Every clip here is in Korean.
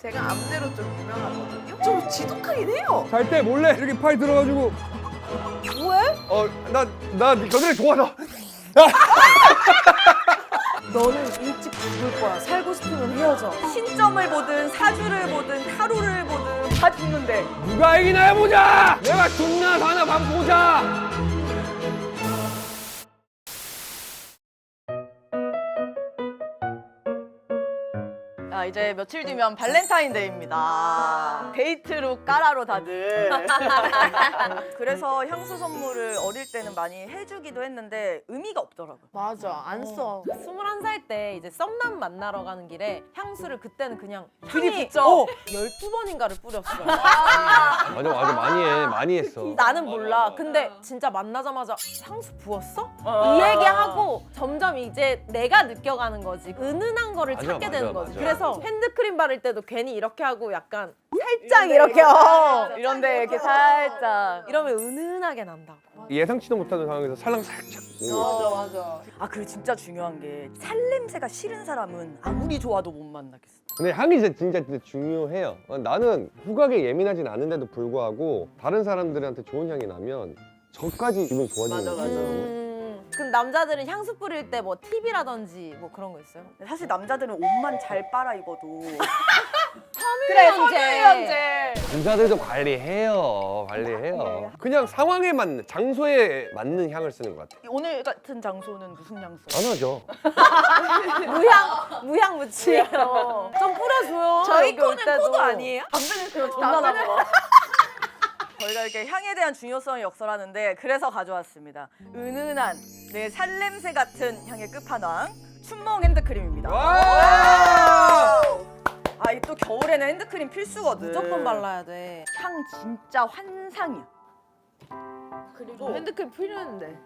제가 암내로 좀 유명하거든요. 좀 지독하긴 해요. 잘 때 몰래 이렇게 팔 들어가지고 왜? 나 너네 좋아하다. 너는 일찍 죽을 거야. 살고 싶으면 헤어져. 신점을 보든 사주를 보든 타로를 보든 다 죽는데. 누가 이기나 해보자. 내가 죽나 사나 방 보자. 자, 이제 며칠 뒤면 발렌타인데이입니다. 데이트룩 까라로 다들. 그래서 향수 선물을 어릴 때는 많이 해주기도 했는데 의미가 없더라고요. 맞아. 안 써. 21살 때 이제 썸남 만나러 가는 길에 향수를 그때는 그냥 들이붓죠? 12번인가를 뿌렸어요. 맞아 많이 했어. 나는 몰라. 근데 진짜 만나자마자 향수 부었어? 이 얘기하고 점점 이제 내가 느껴가는 거지. 은은한 거를 맞아, 찾게 되는 맞아, 거지. 맞아. 그래서 핸드크림 바를 때도 괜히 이렇게 하고 약간 살짝 이렇게 어. 이런데 이렇게 살짝. 이러면 은은하게 난다고. 예상치도 못하는 상황에서 살랑 살짝. 맞아. 아, 그리고 진짜 중요한 게 살냄새가 싫은 사람은 아무리 좋아도 못 만나겠어. 근데 향이 진짜 중요해요. 나는 후각에 예민하진 않은데도 불구하고 다른 사람들한테 좋은 향이 나면 저까지 기분 좋아지는 맞아, 맞아. 거예요. 그럼 남자들은 향수 뿌릴 때 뭐 팁이라든지 뭐 그런 거 있어요? 사실 남자들은 옷만 잘 빨아 입어도 그래, 섬유유연제. 남자들도 관리해요. 그냥 상황에 맞는, 장소에 맞는 향을 쓰는 것 같아요. 오늘 같은 장소는 무슨 향수? 안 하죠. 무향 무치. 좀 뿌려줘요. 저희 여기 올 코는 때도. 코도 아니에요? 담배는 그럼 존나 나봐. 저희가 이렇게 향에 대한 중요성을 역설하는데 그래서 가져왔습니다. 은은한 내 살냄새 같은 향의 끝판왕 춘몽 핸드크림입니다. 아, 이 또 겨울에는 핸드크림 필수거든. 무조건 발라야 돼. 향 진짜 환상이야. 그리고 핸드크림 필요했는데.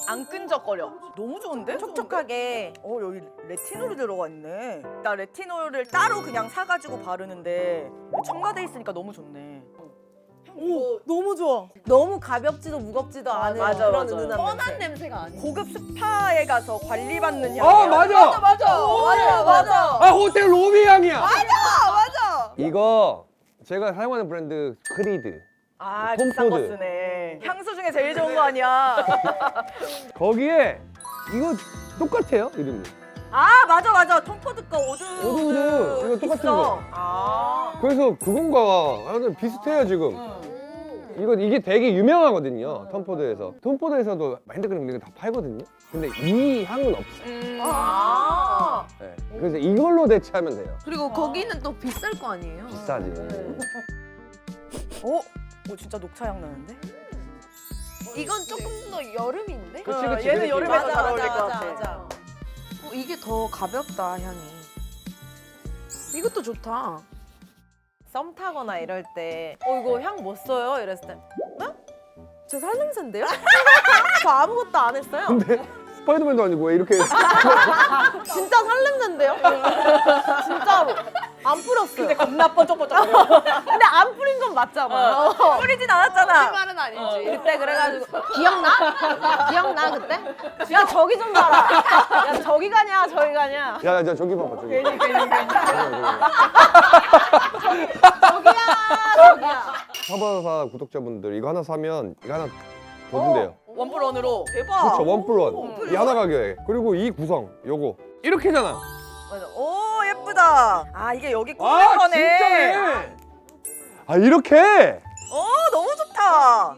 안 끈적거려. 너무 좋은데? 촉촉하게. 여기 레티놀이 들어가 있네. 나 레티놀을 따로 그냥 사가지고 바르는데 첨가돼 있으니까 너무 좋네. 오, 너무 좋아. 너무 가볍지도 무겁지도 않은 맞아, 그런 맞아. 은은한 뻔한 냄새. 냄새가 아니야. 고급 스파에 가서 관리받는 향이야. 맞아. 맞아. 아 호텔 로비 향이야. 맞아. 이거 제가 사용하는 브랜드 크리드. 아, 비싼 거 톰포드. 쓰네. 향수 중에 제일 좋은 거 아니야. 거기에 이거 똑같아요 이름이. 아, 맞아. 톰포드 거 오드 이거 똑같은 있어. 거. 아. 그래서 그건가 아주 비슷해요 지금. 이게 되게 유명하거든요. 톰포드에서. 톰포드에서도 핸드크림 이거 다 팔거든요. 근데 이 향은 없어요. 아. 네. 그래서 이걸로 대체하면 돼요. 그리고 거기는 또 비쌀 거 아니에요? 비싸지. 진짜 녹차향 나는데? 이건 조금 더 여름인데? 그치, 얘는 그치. 여름에 맞아, 잘 어울릴 맞아, 것 맞아, 같아. 맞아. 이게 더 가볍다 향이. 이것도 좋다. 썸 타거나 이럴 때 이거 향 못 써요? 이랬을 때 네? 제 살냄새인데요? 저 아무것도 안 했어요. 근데 스파이더맨도 아니고 왜 이렇게 진짜 살냄새인데요? 진짜로 안 뿌렸어요. 근데 겁나 번쩍번쩍거려. 근데 안 뿌린 건 맞잖아. 뿌리진 않았잖아. 말은 아니지. 그때 그래가지고 기억나? 기억나 그때? 야 저기 좀 봐라. 야 저기 가냐 저기 가냐. 야 저기 봐봐 저기. 저기야. 사바사 구독자분들 이거 하나 사면 이거 하나 더 준대요. 원플원으로. 대박. 그렇죠 원플원. 이 하나 가격에. 그리고 이 구성 요거 이렇게잖아. 맞아. 오, 예쁘다. 아, 이게 여기 꽂는 거네. 진짜네. 아 이렇게. 너무 좋다.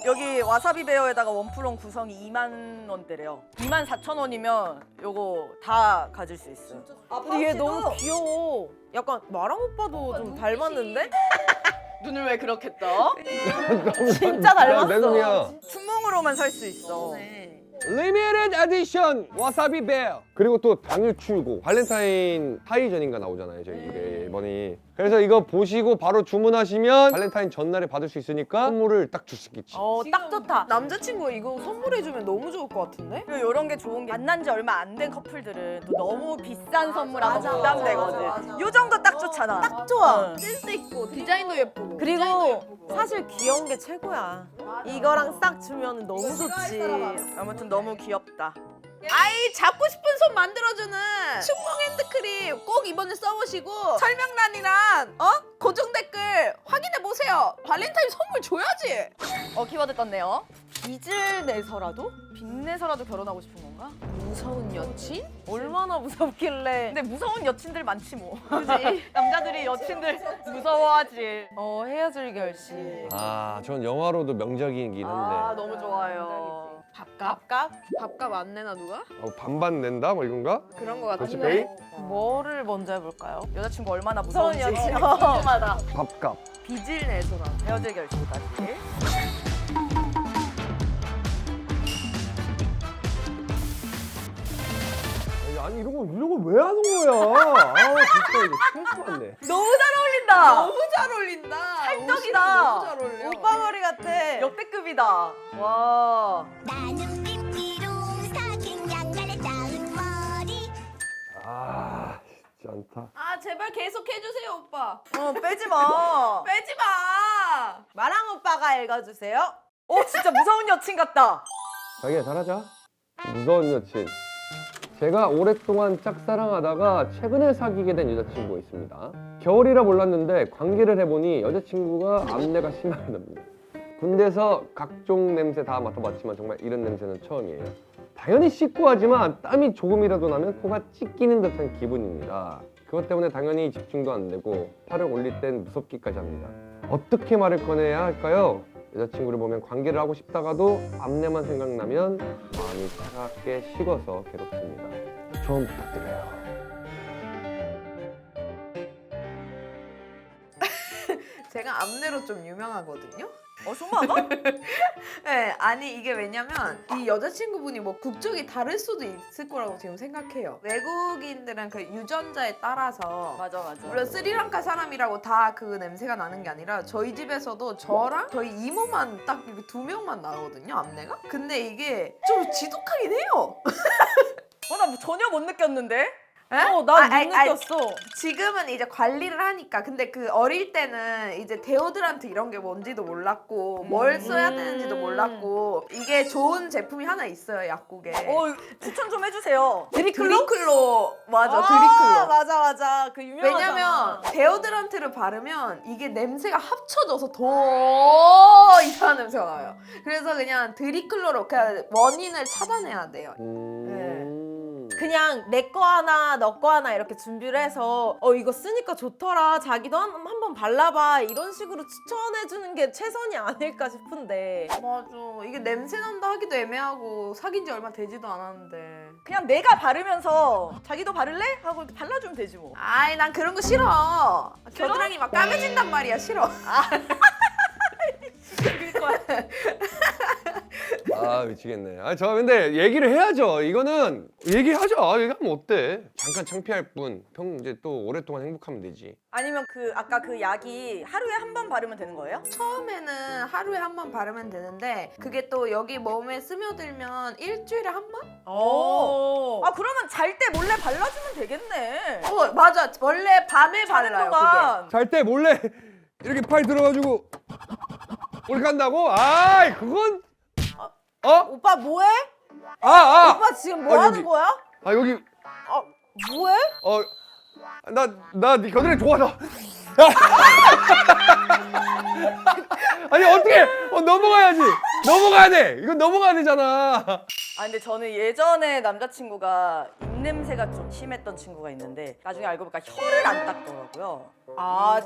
여기 와사비 베어에다가 원플원 구성이 2만 원대래요. 24,000원이면 요거 다 가질 수 있어. 근데 얘 너무 귀여워. 약간 마랑 오빠도 좀 닮았는데? 눈을 왜 그렇게 떠? 진짜 닮았어. 내 눈이야. 춘몽으로만 살 수 있어. 리미티드 에디션 와사비 베어. 그리고 또 당일 출고 발렌타인 하이 전인가 나오잖아요 저희 이게 이번이. 그래서 이거 보시고 바로 주문하시면 발렌타인 전날에 받을 수 있으니까 선물을 딱 줄 수 있겠지. 딱 좋다. 남자친구가 이거 선물해주면 너무 좋을 것 같은데? 그리고 이런 게 좋은 게 만난 지 얼마 안 된 커플들은 또 너무 비싼 선물하고 부담되거든. 요 정도 딱 좋잖아. 딱 좋아. 센스 있고 디자인도 예쁘고. 그리고 사실 귀여운 게 최고야. 이거랑 싹 주면 너무 좋지. 아무튼 너무 귀엽다. 아이 잡고 싶은 손 만들어주는 춘몽 핸드크림 꼭 이번에 써보시고 설명란이랑 고정 댓글 확인해 보세요. 발렌타인 선물 줘야지. 키워드 떴네요. 빚을 내서라도? 빚 내서라도 결혼하고 싶은 건가? 무서운 여친? 얼마나 무섭길래? 근데 무서운 여친들 많지 뭐. 그지? 남자들이 여친들 무서워하지. 헤어질 결심. 아, 전 영화로도 명작이긴 한데. 아 너무 좋아요. 밥값? 밥값 안 내나 누가? 반반 낸다? 뭐 이건가? 그런 거 그렇지, 같은데. 베이? 뭐를 먼저 해볼까요? 여자친구 얼마나 무서운지 여친. 궁금하다. 밥값. 빚을 내서라. 헤어질 결심까지. 아니 이런 거 왜 하는 거야? 아 진짜 이거 스트레스 받네. 너무 잘 어울린다. 너무 잘 어울린다. 찰떡이다. 너무 잘 어울려. 오빠 머리 같아. 역대급이다. 와. 나는 삐삐로 사긴 양갈래 작은 머리 아 진짜 않다. 아 제발 계속 해주세요 오빠. 빼지 마. 빼지 마. 마랑 오빠가 읽어주세요. 진짜 무서운 여친 같다. 자기야 잘하자. 무서운 여친. 제가 오랫동안 짝사랑하다가 최근에 사귀게 된 여자친구가 있습니다. 겨울이라 몰랐는데 관계를 해보니 여자친구가 암내가 심하답니다. 군대에서 각종 냄새 다 맡아봤지만 정말 이런 냄새는 처음이에요. 당연히 씻고 하지만 땀이 조금이라도 나면 코가 찢기는 듯한 기분입니다. 그것 때문에 당연히 집중도 안 되고 팔을 올릴 땐 무섭기까지 합니다. 어떻게 말을 꺼내야 할까요? 여자친구를 보면 관계를 하고 싶다가도 암내만 생각나면 마음이 차갑게 식어서 괴롭습니다. 좀 부탁드려요. 제가 암내로 좀 유명하거든요. 정말가? 네, 아니 이게 왜냐면 이 여자친구분이 뭐 국적이 다를 수도 있을 거라고 지금 생각해요. 외국인들은 그 유전자에 따라서 맞아. 물론 스리랑카 사람이라고 다 그 냄새가 나는 게 아니라 저희 집에서도 저랑 저희 이모만 딱 이렇게 2명만 나거든요, 암내가. 근데 이게 좀 지독하긴 해요. 나 뭐 전혀 못 느꼈는데? 나 못 느꼈어. 지금은 이제 관리를 하니까. 근데 그 어릴 때는 이제 데오드란트 이런 게 뭔지도 몰랐고 뭘 써야 되는지도 몰랐고 이게 좋은 제품이 하나 있어요, 약국에. 추천 좀 해주세요. 드리클로 맞아, 드리클로. 맞아. 그 유명하잖아. 왜냐면 데오드란트를 바르면 이게 냄새가 합쳐져서 더 이상한 냄새가 나요. 그래서 그냥 드리클로로 그냥 원인을 찾아내야 돼요. 그냥 내 거 하나 너 거 하나 이렇게 준비를 해서 이거 쓰니까 좋더라 자기도 한번 발라봐 이런 식으로 추천해주는 게 최선이 아닐까 싶은데. 맞아. 이게 냄새 난다 하기도 애매하고 사귄 지 얼마 되지도 않았는데. 그냥 내가 바르면서 자기도 바를래? 하고 이렇게 발라주면 되지 뭐. 아이, 난 그런 거 싫어. 겨드랑이 막 까매진단 말이야, 싫어. 아 미치겠네. 저 근데 얘기를 해야죠. 이거는 얘기하죠. 얘기하면 어때? 잠깐 창피할 뿐. 이제 또 오랫동안 행복하면 되지. 아니면 아까 그 약이 하루에 한 번 바르면 되는 거예요? 처음에는 하루에 한 번 바르면 되는데 그게 또 여기 몸에 스며들면 일주일에 한 번? 그러면 잘 때 몰래 발라주면 되겠네. 맞아. 원래 밤에 자는 발라요, 동안. 잘 때 몰래 이렇게 팔 들어가지고 이렇게 한다고? 그건 오빠 뭐해? 오빠 오빠 지금 뭐 하는 여기. 거야? 여기 뭐해? 나 네 겨드랑이 좋아서. 아니 어떻게 넘어가야지. 넘어가야 돼. 이건 넘어가야 되잖아. 근데 저는 예전에 남자친구가 입냄새가 좀 심했던 친구가 있는데 나중에 알고 보니까 혀를 안 닦더라고요.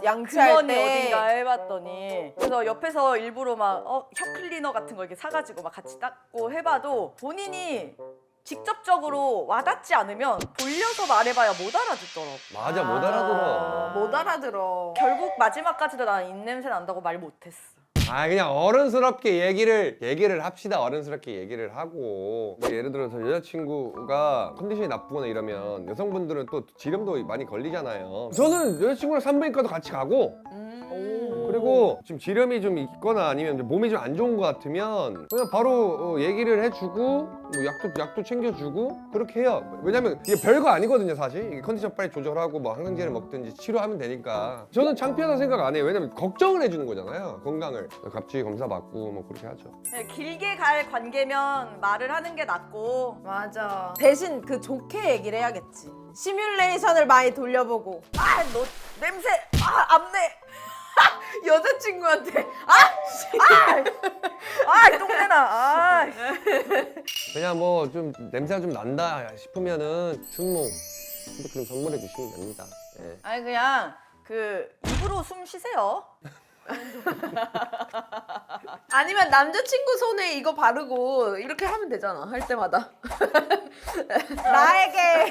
양치할 근원이 때 어딘가 해봤더니 그래서 옆에서 일부러 막 혀 클리너 같은 거 이렇게 사가지고 막 같이 닦고 해봐도 본인이 직접적으로 와닿지 않으면 돌려서 말해봐야 못 알아듣더라고. 맞아 못 알아들어. 못 알아들어. 결국 마지막까지도 난 입냄새 난다고 말 못했어. 그냥 어른스럽게 얘기를 합시다. 어른스럽게 얘기를 하고 뭐 예를 들어서 여자친구가 컨디션이 나쁘거나 이러면 여성분들은 또 지렴도 많이 걸리잖아요. 저는 여자친구랑 산부인과도 같이 가고 그리고 지금 지렴이 좀 있거나 아니면 이제 몸이 좀 안 좋은 것 같으면 그냥 바로 얘기를 해주고 뭐 약도 챙겨주고 그렇게 해요. 왜냐면 이게 별거 아니거든요 사실. 이게 컨디션 빨리 조절하고 뭐 항생제를 먹든지 치료하면 되니까 저는 창피하다 생각 안 해요. 왜냐면 걱정을 해주는 거잖아요. 건강을. 갑자기 검사 받고 뭐 그렇게 하죠. 네, 길게 갈 관계면 말을 하는 게 낫고. 맞아. 대신 그 좋게 얘기를 해야겠지. 시뮬레이션을 많이 돌려보고. 아, 너 냄새. 아, 앞내. 여자친구한테 똥내나. 아. 그냥 뭐 좀 냄새가 좀 난다 싶으면은 춘몽 핸드크림 선물해 주시면 됩니다. 예. 아니 그냥 그 입으로 숨 쉬세요. 아니면 남자친구 손에 이거 바르고 이렇게 하면 되잖아. 할 때마다. 나에게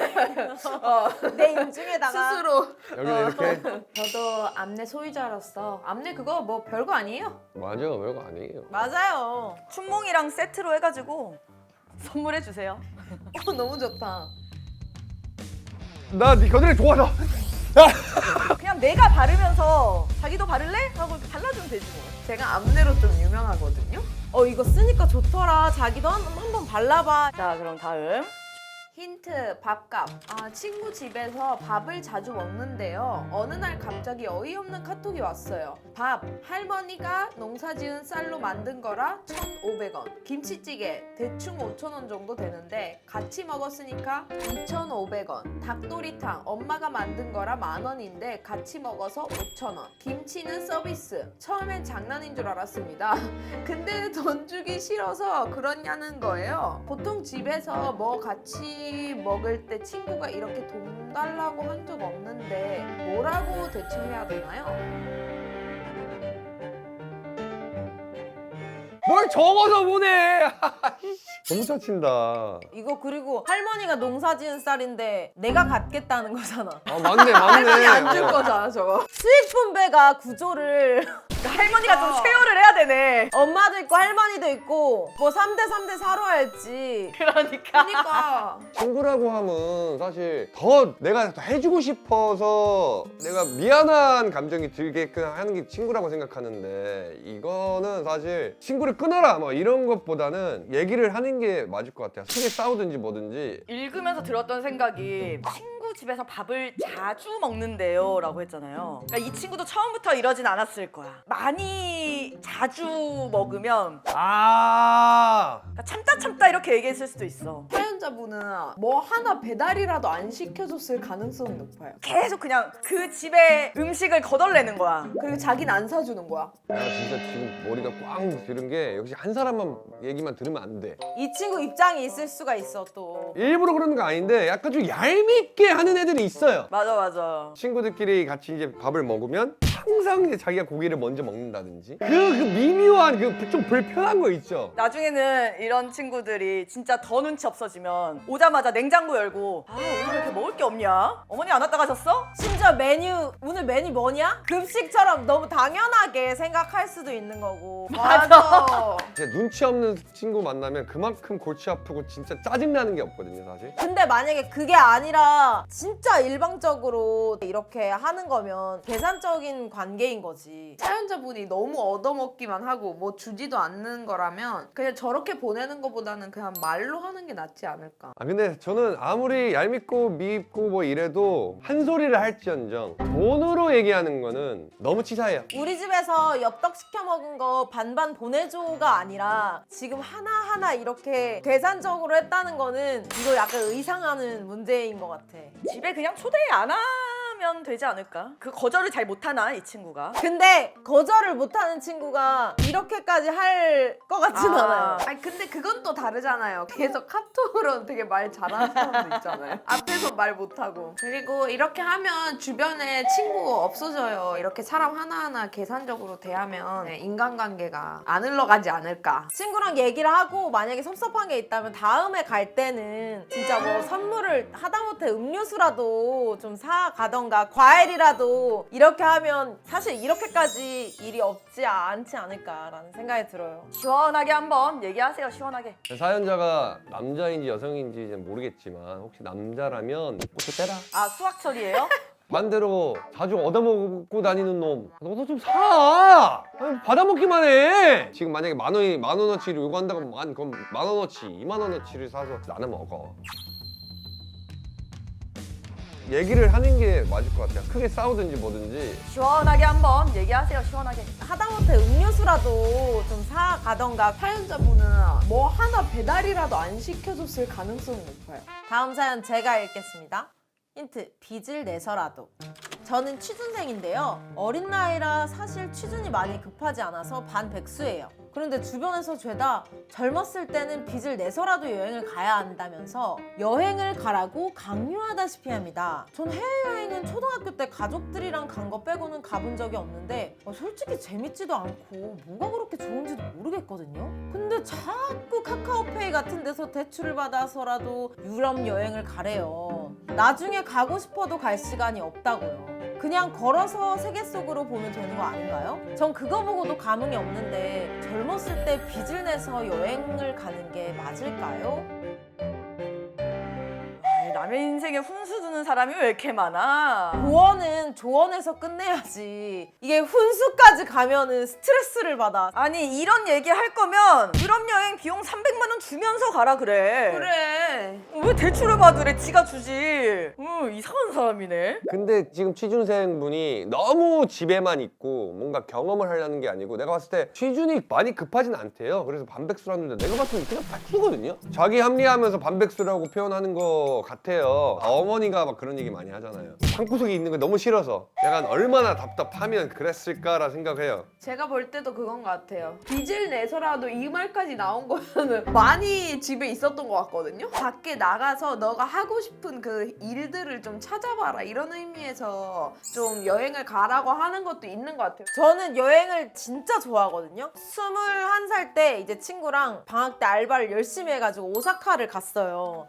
내 인중에다가 스스로. 여기는 이렇게 저도 암내 소유자로서 암내 그거 뭐 별거 아니에요. 맞아 별거 아니에요. 맞아요. 춘몽이랑 세트로 해가지고 선물해 주세요. 너무 좋다. 나 네 겨드랑이 좋아서. 그냥 내가 바르면서 자기도 바를래? 하고 발라주면 되지 뭐. 제가 암내로 좀 유명하거든요. 이거 쓰니까 좋더라. 자기도 한번 발라봐. 자, 그럼 다음. 힌트, 밥값. 친구 집에서 밥을 자주 먹는데요. 어느 날 갑자기 어이없는 카톡이 왔어요. 밥, 할머니가 농사지은 쌀로 만든 거라 1,500원. 김치찌개, 대충 5,000원 정도 되는데 같이 먹었으니까 2,500원. 닭도리탕, 엄마가 만든 거라 10,000원인데 같이 먹어서 5,000원. 김치는 서비스. 처음엔 장난인 줄 알았습니다. 근데 돈 주기 싫어서 그러냐는 거예요. 보통 집에서 뭐 같이 먹을 때 친구가 이렇게 돈 달라고 한 적 없는데 뭐라고 대처해야 되나요? 뭘 적어서 보내. 너무 짜친다. 이거 그리고 할머니가 농사지은 쌀인데 내가 갖겠다는 거잖아. 맞네. 할머니 안 줄 거잖아 저거. 수익 분배가 구조를 할머니가 좀 쉐어를 해야 되네. 엄마도 있고 할머니도 있고 뭐 3대 3대 4로 할지. 그러니까. 그러니까 친구라고 하면 사실 더 내가 더 해주고 싶어서 내가 미안한 감정이 들게끔 하는 게 친구라고 생각하는데 이거는 사실 친구를 끊어라 뭐 이런 것보다는 얘기를 하는 게 맞을 것 같아요. 크게 싸우든지 뭐든지. 읽으면서 들었던 생각이 친구 집에서 밥을 자주 먹는데요 라고 했잖아요. 그러니까 이 친구도 처음부터 이러진 않았을 거야. 많이 자주 먹으면 그러니까 참다 이렇게 얘기했을 수도 있어. 사연자분은 뭐 하나 배달이라도 안 시켜줬을 가능성이 높아요. 계속 그냥 그 집에 음식을 거덜내는 거야. 그리고 자기는 안 사주는 거야. 내가 진짜 지금 머리가 꽝 들은 게 역시 한 사람만 얘기만 들으면 안 돼. 이 친구 입장이 있을 수가 있어 또. 일부러 그러는 거 아닌데 약간 좀 얄밉게 하는 애들이 있어요. 맞아. 친구들끼리 같이 이제 밥을 먹으면 항상 이제 자기가 고기를 먼저 먹는다든지 그 미묘한 그 좀 불편한 거 있죠. 나중에는 이런 친구들이 진짜 더 눈치 없어지면 오자마자 냉장고 열고 오늘 왜 이렇게 먹을 게 없냐? 어머니 안 왔다 가셨어? 심지어 오늘 메뉴 뭐냐? 급식처럼 너무 당연하게 생각할 수도 있는 거고. 맞아. 진짜 눈치 없는 친구 만나면 그만큼 골치 아프고 진짜 짜증나는 게 없거든요 사실. 근데 만약에 그게 아니라 진짜 일방적으로 이렇게 하는 거면 계산적인 관계인 거지. 사연자분이 너무 얻어먹기만 하고 뭐 주지도 않는 거라면 그냥 저렇게 보내는 것보다는 그냥 말로 하는 게 낫지 않을까. 근데 저는 아무리 얄밉고 미입고 뭐 이래도 한 소리를 할지언정 돈으로 얘기하는 거는 너무 치사해요. 우리 집에서 엽떡 시켜 먹은 거 반반 보내줘가 아니라 지금 하나하나 이렇게 계산적으로 했다는 거는 이거 약간 의상하는 문제인 것 같아. 집에 그냥 초대 안 하면 되지 않을까? 그 거절을 잘 못하나 이 친구가? 근데 거절을 못하는 친구가 이렇게까지 할 것 같진 않아요. 아니 근데 그건 또 다르잖아요. 계속 카톡으로 되게 말 잘하는 사람도 있잖아요. 앞에서 말 못하고. 그리고 이렇게 하면 주변에 친구 없어져요. 이렇게 사람 하나하나 계산적으로 대하면 인간관계가 안 흘러가지 않을까. 친구랑 얘기를 하고 만약에 섭섭한 게 있다면 다음에 갈 때는 진짜 뭐 선물을 하다못해 음료수라도 좀 사가던가 과일이라도 이렇게 하면 사실 이렇게까지 일이 없지 않지 않을까라는 생각이 들어요. 시원하게 한번 얘기하세요. 시원하게. 사연자가 남자인지 여성인지 모르겠지만 혹시 남자라면 꽃을 떼라. 수학철이에요? 반대로 자주 얻어먹고 다니는 놈, 너도 좀 사! 아니, 받아먹기만 해! 지금 만약에 만 원어치를 요구한다고 하면 그럼 만 원어치, 2만 원어치를 사서 나는 먹어. 얘기를 하는 게 맞을 것 같아요. 크게 싸우든지 뭐든지. 시원하게 한번 얘기하세요. 시원하게. 하다못해 음료수라도 좀 사 가던가. 사연자분은 뭐 하나 배달이라도 안 시켜줬을 가능성이 높아요. 다음 사연 제가 읽겠습니다. 힌트, 빚을 내서라도. 저는 취준생인데요. 어린 나이라 사실 취준이 많이 급하지 않아서 반백수예요. 그런데 주변에서 죄다 젊었을 때는 빚을 내서라도 여행을 가야 한다면서 여행을 가라고 강요하다시피 합니다. 전 해외여행은 초등학교 때 가족들이랑 간 거 빼고는 가본 적이 없는데 솔직히 재밌지도 않고 뭐가 그렇게 좋은지도 모르겠거든요. 근데 자꾸 카카오페이 같은 데서 대출을 받아서라도 유럽 여행을 가래요. 나중에 가고 싶어도 갈 시간이 없다고요. 그냥 걸어서 세계 속으로 보면 되는 거 아닌가요? 전 그거 보고도 감흥이 없는데 젊었을 때 빚을 내서 여행을 가는 게 맞을까요? 남의 인생에 훈수 두는 사람이 왜 이렇게 많아? 조언은 조언해서 끝내야지. 이게 훈수까지 가면은 스트레스를 받아. 아니 이런 얘기 할 거면 유럽 여행 비용 300만 원 주면서 가라 그래. 그래. 왜 대출을 받으래? 지가 주지. 이상한 사람이네. 근데 지금 취준생분이 너무 집에만 있고 뭔가 경험을 하려는 게 아니고 내가 봤을 때 취준이 많이 급하진 않대요. 그래서 반백수라는데 내가 봤을 때 그냥 백수거든요. 자기 합리화하면서 반백수라고 표현하는 거 같아요. 어머니가 막 그런 얘기 많이 하잖아요. 방구석에 있는 거 너무 싫어서 약간 얼마나 답답하면 그랬을까라 생각해요. 제가 볼 때도 그건 것 같아요. 빚을 내서라도 이 말까지 나온 거는 많이 집에 있었던 것 같거든요. 밖에 나가서 너가 하고 싶은 그 일들을 좀 찾아봐라 이런 의미에서 좀 여행을 가라고 하는 것도 있는 것 같아요. 저는 여행을 진짜 좋아하거든요. 21살 때 이제 친구랑 방학 때 알바를 열심히 해가지고 오사카를 갔어요.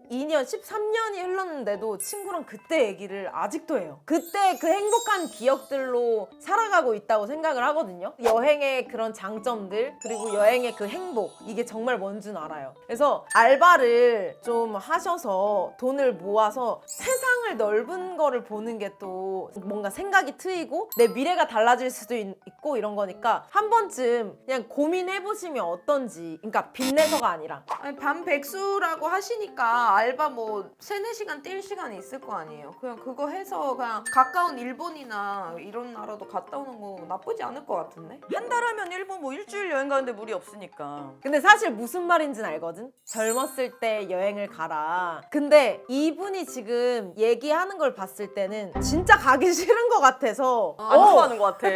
12년, 13년이 흘렀는데도 친구랑 그때 얘기를 아직도 해요. 그때 그 행복한 기억들로 살아가고 있다고 생각을 하거든요. 여행의 그런 장점들, 그리고 여행의 그 행복, 이게 정말 뭔 줄 알아요. 그래서 알바를 좀 하셔서 돈을 모아서 세상을 넓은 거를 보는 게 또 뭔가 생각이 트이고 내 미래가 달라질 수도 있고 이런 거니까 한 번쯤 그냥 고민해보시면 어떤지. 그러니까 빚내서가 아니라. 아니, 반백수라고 하시니까 알바 뭐 3-4시간 뛸 시간이 있을 거 아니에요. 그냥 그거 해서 그냥 가까운 일본이나 이런 나라도 갔다 오는 거 나쁘지 않을 것 같은데? 한 달 하면 일본 뭐 일주일 여행 가는데 무리 없으니까. 근데 사실 무슨 말인지는 알거든? 젊었을 때 여행을 가라. 근데 이분이 지금 얘기하는 걸 봤을 때는 진짜 가기 싫은 것 같아서 안 좋아하는 것 같아.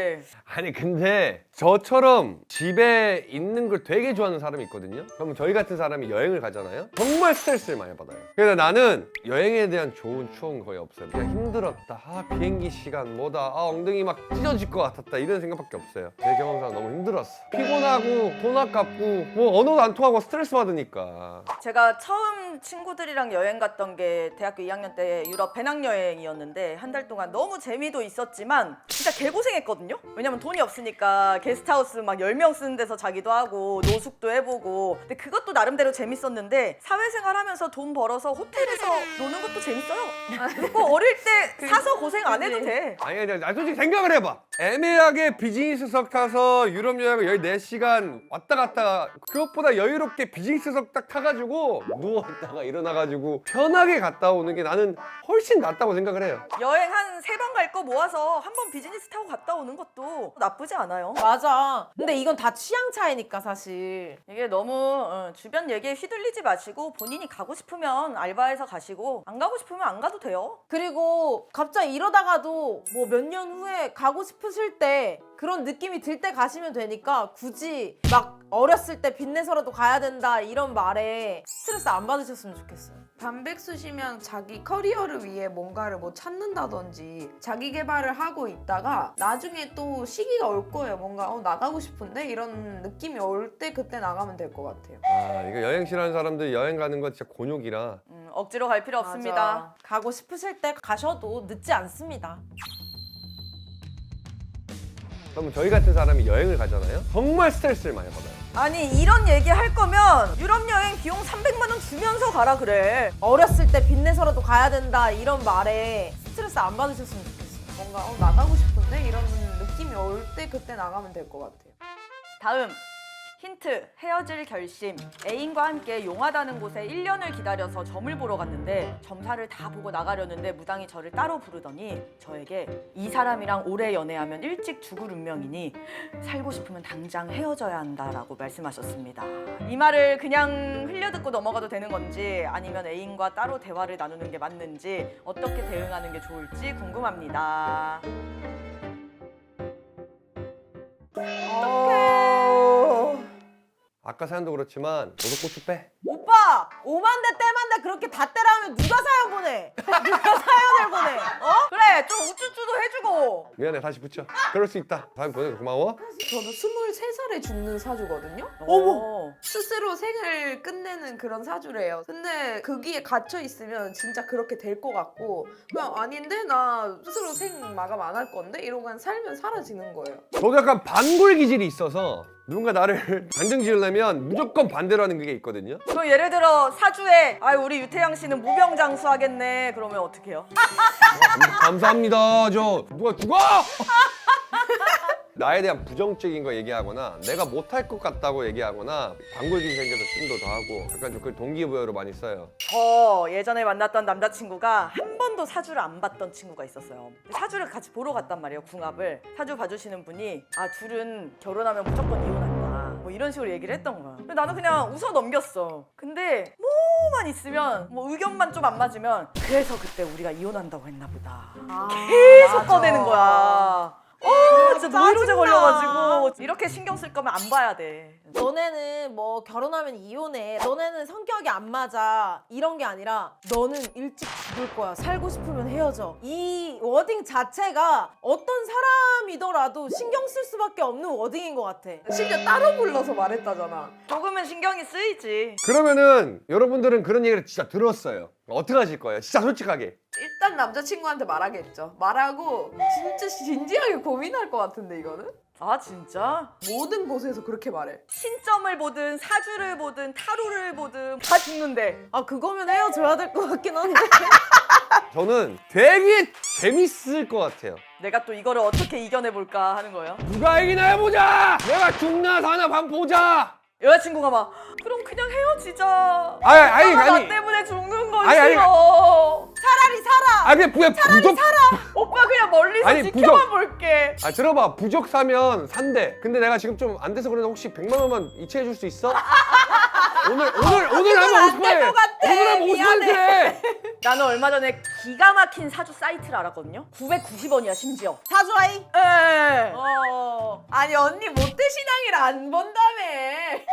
아니 근데 저처럼 집에 있는 걸 되게 좋아하는 사람이 있거든요. 그럼 저희 같은 사람이 여행을 가잖아요. 정말 스트레스를 많이 받아요. 그래서 나는 여행에 대한 좋은 추억은 거의 없어요. 그냥 힘들었다. 비행기 시간 뭐다. 엉덩이 막 찢어질 것 같았다. 이런 생각밖에 없어요. 제 경험상 너무 힘들었어. 피곤하고 돈 아깝고 뭐 언어도 안 통하고 스트레스 받으니까. 제가 처음 친구들이랑 여행 갔던 게 대학교 2학년 때 유럽 배낭여행이었는데 한 달 동안 너무 재미도 있었지만 진짜 개고생했거든요. 왜냐면 돈이 없으니까 게스트하우스 막 10명 쓰는 데서 자기도 하고 노숙도 해보고. 근데 그것도 나름대로 재밌었는데 사회생활 하면서 돈 벌어서 호텔에서 노는 것도 재밌어요. 꼭 어릴 때 사서 고생 안 해도 돼. 아니 솔직히 생각을 해봐. 애매하게 비즈니스석 타서 유럽 여행을 14시간 왔다 갔다, 그것보다 여유롭게 비즈니스석 딱 타가지고 누워있다가 일어나가지고 편하게 갔다 오는 게 나는 훨씬 낫다고 생각을 해요. 여행 한 3번 갈 거 모아서 한 번 비즈니스 타고 갔다 오는 것도 나쁘지 않아요. 맞아. 근데 이건 다 취향 차이니까 사실. 이게 너무 주변 얘기에 휘둘리지 마시고 본인이 가고 싶으면 알바해서 가시고 안 가고 싶으면 안 가도 돼요. 그리고 갑자기 이러다가도 뭐 몇 년 후에 가고 싶으실 때 그런 느낌이 들 때 가시면 되니까 굳이 막 어렸을 때 빚내서라도 가야 된다 이런 말에 스트레스 안 받으셨으면 좋겠어요. 반백수시면 자기 커리어를 위해 뭔가를 뭐 찾는다든지 자기 개발을 하고 있다가 나중에 또 시기가 올 거예요. 뭔가 나가고 싶은데 이런 느낌이 올 때 그때 나가면 될 것 같아요. 이거 여행 싫어하는 사람들 여행 가는 거 진짜 곤욕이라. 억지로 갈 필요 없습니다. 가고 싶으실 때 가셔도 늦지 않습니다. 그럼 저희 같은 사람이 여행을 가잖아요. 정말 스트레스를 많이 받아요. 아니 이런 얘기 할 거면 유럽 여행 비용 300만 원 주면서 가라 그래. 어렸을 때 빚내서라도 가야 된다 이런 말에 스트레스 안 받으셨으면 좋겠어요. 뭔가 나가고 싶은데 이런 느낌이 올 때 그때 나가면 될 것 같아요. 다음 힌트, 헤어질 결심. 애인과 함께 용하다는 곳에 1년을 기다려서 점을 보러 갔는데 점사를 다 보고 나가려는데 무당이 저를 따로 부르더니 저에게 이 사람이랑 오래 연애하면 일찍 죽을 운명이니 살고 싶으면 당장 헤어져야 한다라고 말씀하셨습니다. 이 말을 그냥 흘려듣고 넘어가도 되는 건지 아니면 애인과 따로 대화를 나누는 게 맞는지 어떻게 대응하는 게 좋을지 궁금합니다. 아까 사연도 그렇지만 너도 고추 빼. 오빠 5만 대 때만 대 그렇게 다 때라면 누가 사연 보내? 누가 사연을 보내? 그래, 좀 우쭈쭈도 해주고. 미안해, 다시 붙여. 그럴 수 있다. 다음 보내줘. 고마워. 저도 23살에 죽는 사주거든요. 어머. 스스로 생을 끝내는 그런 사주래요. 근데 거기에 갇혀 있으면 진짜 그렇게 될 것 같고 그냥 아닌데 나 스스로 생 마감 안 할 건데 이러고 그냥 살면 사라지는 거예요. 저도 약간 반골 기질이 있어서 누군가 나를 단정 지으려면 무조건 반대로 하는 게 있거든요. 그럼 예를 들어 사주에 우리 유태양 씨는 무병장수 하겠네. 그러면 어떻게 해요? 감사합니다. 저 누가 죽어? 나에 대한 부정적인 거 얘기하거나 내가 못할 것 같다고 얘기하거나 반골기질이 생겨서 찜도 더 하고 약간 좀 그 동기부여로 많이 써요. 저 예전에 만났던 남자친구가 한 번도 사주를 안 봤던 친구가 있었어요. 사주를 같이 보러 갔단 말이에요, 궁합을. 사주 봐주시는 분이 둘은 결혼하면 무조건 이혼한다. 뭐 이런 식으로 얘기를 했던 거야. 근데 나는 그냥 웃어 넘겼어. 근데 뭐만 있으면 뭐 의견만 좀 안 맞으면 그래서 그때 우리가 이혼한다고 했나 보다. 계속 꺼내는 거야. 진짜 노이로제 걸려가지고 이렇게 신경 쓸 거면 안 봐야 돼. 너네는 뭐 결혼하면 이혼해. 너네는 성격이 안 맞아. 이런 게 아니라 너는 일찍 죽을 거야. 살고 싶으면 헤어져. 이 워딩 자체가 어떤 사람이더라도 신경 쓸 수밖에 없는 워딩인 것 같아. 심지어 따로 불러서 말했다잖아. 조금은 신경이 쓰이지. 그러면은 여러분들은 그런 얘기를 진짜 들었어요. 어떻게 하실 거예요? 진짜 솔직하게. 일단 남자친구한테 말하겠죠. 말하고 진짜 진지하게 고민할 것 같은데 이거는? 아 진짜? 모든 곳에서 그렇게 말해. 신점을 보든 사주를 보든 타로를 보든 다 죽는데. 그거면 헤어져야 될 것 같긴 한데. 저는 되게 재밌을 것 같아요. 내가 또 이거를 어떻게 이겨내볼까 하는 거예요. 누가 이기나 해보자! 내가 죽나 사나 반 보자! 여자친구가 막 그럼 그냥 헤어지자. 아니. 나 때문에 죽는 건 아니. 싫어. 차라리 살아. 그냥 부적. 오빠 그냥 멀리서 아니, 지켜만 볼게. 들어봐. 부적 사면 산대. 근데 내가 지금 좀 안 돼서 그런데 혹시 100만 원만 이체해 줄 수 있어? 오늘 하면 50만. 오늘 하면 50만 그래. 나는 얼마 전에 기가 막힌 사주 사이트를 알았거든요. 990원이야 심지어. 사주아이? 예. 아니 언니 모태신앙이를 안 본다며.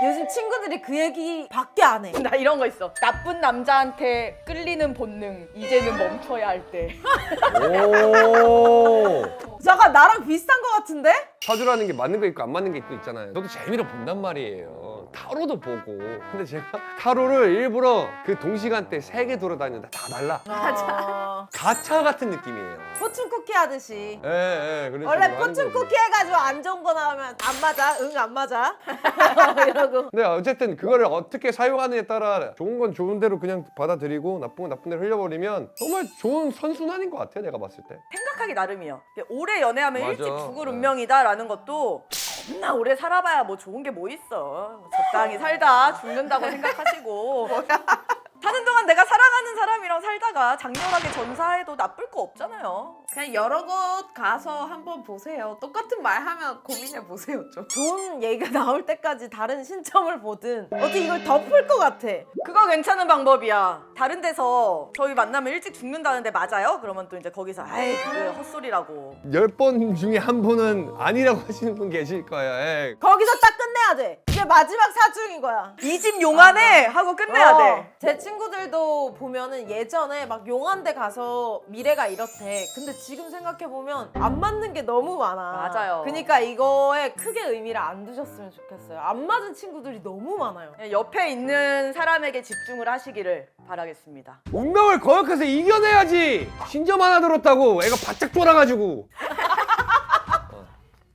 요즘 친구들이 그 얘기 밖에 안 해. 나 이런 거 있어. 나쁜 남자한테 끌리는 본능 이제는 멈춰야 할 때. 오. 잠깐 나랑 비슷한 것 같은데? 사주라는 게 맞는 거 있고 안 맞는 게 또 있잖아요. 저도 재미로 본단 말이에요. 타로도 보고. 근데 제가 타로를 일부러 그 동시간대 3개 돌아다니는데 다 달라. 가차 같은 느낌이에요. 포춘 쿠키 하듯이. 예. 그래서 원래 하는 포춘 거지. 쿠키 해가지고 안 좋은 거 나오면 안 맞아. 응, 안 맞아. 이러고. 근데 어쨌든 그거를 어떻게 사용하느냐에 따라 좋은 건 좋은 대로 그냥 받아들이고 나쁜 건 나쁜 대로 흘려버리면 정말 좋은 선순환인 것 같아요. 내가 봤을 때. 생각하기 나름이요. 오래 연애하면 맞아. 일찍 죽을 운명이다라는 것도 겁나 오래 살아봐야 뭐 좋은 게 뭐 있어. 적당히 살다 죽는다고 생각하시고 사는 동안 내가 사랑하는 사람이랑 살다가 장렬하게 전사해도 나쁠 거 없잖아요. 그냥 여러 곳 가서 한번 보세요. 똑같은 말 하면 고민해 보세요 좀. 좋은 얘기가 나올 때까지 다른 신점을 보든 어떻게 이걸 덮을 것 같아. 그거 괜찮은 방법이야. 다른 데서 저희 만나면 일찍 죽는다는데 맞아요? 그러면 또 이제 거기서 아이 그게 헛소리라고. 10번 중에 한 분은 아니라고 하시는 분 계실 거예요. 예. 거기서 딱 끝내야 돼. 이게 마지막 사주인 거야. 이 집 용하네 하고 끝내야 돼. 제 친구들도 보면은 예전에 막 용한데 가서 미래가 이렇대. 근데 지금 생각해보면 안 맞는 게 너무 많아. 맞아요. 그러니까 이거에 크게 의미를 안 두셨으면 좋겠어요. 안 맞은 친구들이 너무 많아요. 그냥 옆에 있는 사람에게 집중을 하시기를 바라겠습니다. 운명을 거역해서 이겨내야지. 신점 하나 들었다고 애가 바짝 졸아가지고.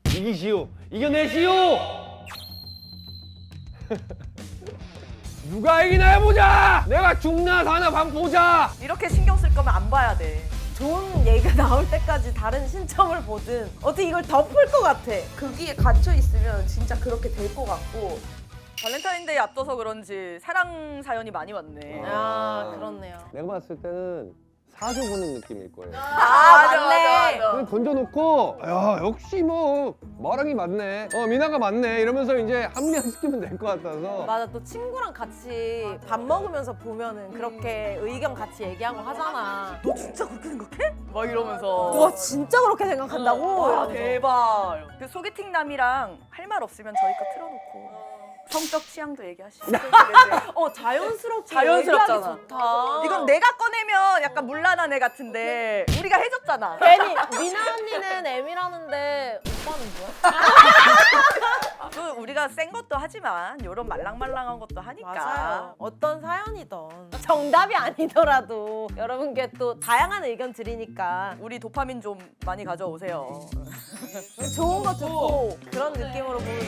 이기시오. 이겨내시오. 누가 이기나 해보자. 내가 죽나 사나 반 보자. 이렇게 신경 쓸 거면 안 봐야 돼. 좋은 얘기가 나올 때까지 다른 신점을 보든 어떻게 이걸 덮을 것 같아. 거기에 갇혀 있으면 진짜 그렇게 될 것 같고. 발렌타인데이 앞둬서 그런지 사랑 사연이 많이 왔네. 아, 그렇네요. 내가 봤을 때는 사주 보는 느낌일 거예요. 맞네. 그냥 던져놓고 야 역시 뭐 마랑이 맞네, 미나가 맞네 이러면서 이제 합리화시키면 될 것 같아서. 맞아, 또 친구랑 같이 밥 먹으면서 보면은 그렇게 의견 같이 얘기하고 하잖아. 너 진짜 그렇게 생각해? 막 이러면서. 와, 진짜 그렇게 생각한다고? 와, 이러면서. 대박. 그 소개팅 남이랑 할 말 없으면 저희 거 틀어놓고 성적 취향도 얘기하시고. 자연스럽게 자연스럽잖아. 얘기하기 좋다. 이건 내가 꺼내면 약간 물란한 애 같은데 우리가 해줬잖아. 괜히 미나 언니는 M이라는데 오빠는 뭐야? 또 우리가 센 것도 하지만 이런 말랑말랑한 것도 하니까. 맞아요. 어떤 사연이든 정답이 아니더라도 여러분께 또 다양한 의견 드리니까 우리 도파민 좀 많이 가져오세요. 좋은 거 듣고 그런 느낌으로 보면